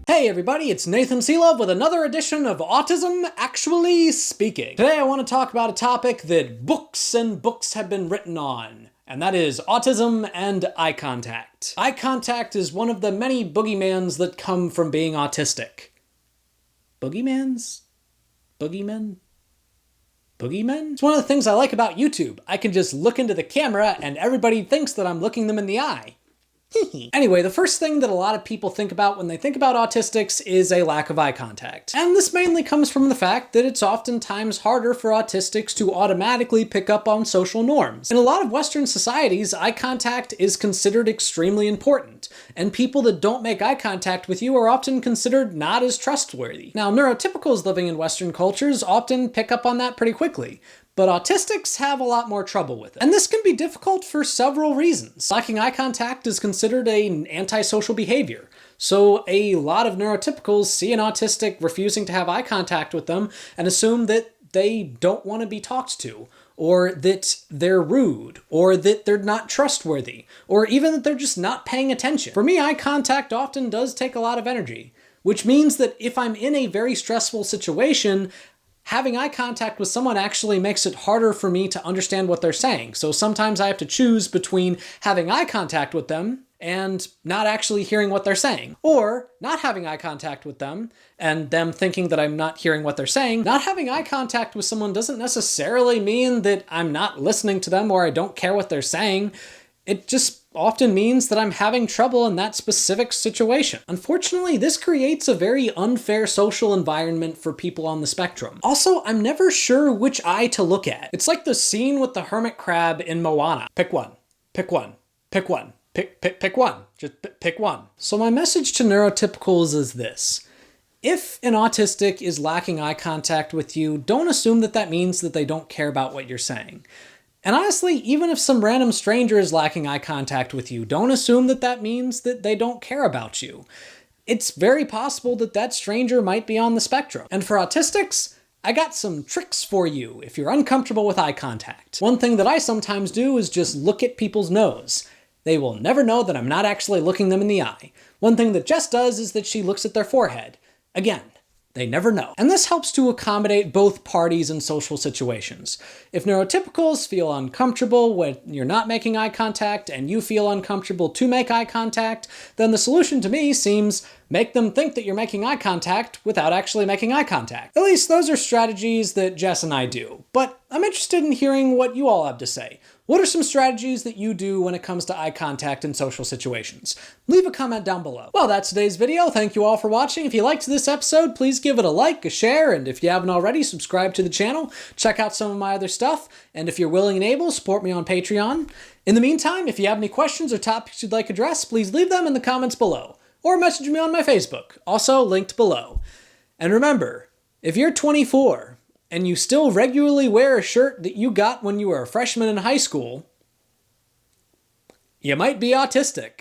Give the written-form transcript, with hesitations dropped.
Hey everybody, it's Nathan Selove with another edition of Autism Actually Speaking. Today I want to talk about a topic that books and books have been written on, and that is autism and eye contact. Eye contact is one of the many boogeymans that come from being autistic. Boogeymans? Boogeymen? Boogeymen? It's one of the things I like about YouTube. I can just look into the camera and everybody thinks that I'm looking them in the eye. Anyway, the first thing that a lot of people think about when they think about autistics is a lack of eye contact. And this mainly comes from the fact that it's oftentimes harder for autistics to automatically pick up on social norms. In a lot of Western societies, eye contact is considered extremely important, and people that don't make eye contact with you are often considered not as trustworthy. Now, neurotypicals living in Western cultures often pick up on that pretty quickly, but autistics have a lot more trouble with it. And this can be difficult for several reasons. Lacking eye contact is considered an antisocial behavior. So a lot of neurotypicals see an autistic refusing to have eye contact with them and assume that they don't want to be talked to, or that they're rude, or that they're not trustworthy, or even that they're just not paying attention. For me, eye contact often does take a lot of energy, which means that if I'm in a very stressful situation, having eye contact with someone actually makes it harder for me to understand what they're saying. So sometimes I have to choose between having eye contact with them and not actually hearing what they're saying, or not having eye contact with them and them thinking that I'm not hearing what they're saying. Not having eye contact with someone doesn't necessarily mean that I'm not listening to them or I don't care what they're saying. It just often means that I'm having trouble in that specific situation. Unfortunately, this creates a very unfair social environment for people on the spectrum. Also, I'm never sure which eye to look at. It's like the scene with the hermit crab in Moana. Pick one, pick one, pick one, pick one, just pick one. So my message to neurotypicals is this. If an autistic is lacking eye contact with you, don't assume that that means that they don't care about what you're saying. And honestly, even if some random stranger is lacking eye contact with you, don't assume that that means that they don't care about you. It's very possible that that stranger might be on the spectrum. And for autistics, I got some tricks for you if you're uncomfortable with eye contact. One thing that I sometimes do is just look at people's nose. They will never know that I'm not actually looking them in the eye. One thing that Jess does is that she looks at their forehead. Again, they never know. And this helps to accommodate both parties in social situations. If neurotypicals feel uncomfortable when you're not making eye contact and you feel uncomfortable to make eye contact, then the solution to me seems make them think that you're making eye contact without actually making eye contact. At least those are strategies that Jess and I do. But I'm interested in hearing what you all have to say. What are some strategies that you do when it comes to eye contact in social situations? Leave a comment down below. Well, that's today's video. Thank you all for watching. If you liked this episode, please give it a like, a share, and if you haven't already, subscribe to the channel. Check out some of my other stuff, and if you're willing and able, support me on Patreon. In the meantime, if you have any questions or topics you'd like addressed, please leave them in the comments below, or message me on my Facebook, also linked below. And remember, if you're 24, and you still regularly wear a shirt that you got when you were a freshman in high school, you might be autistic.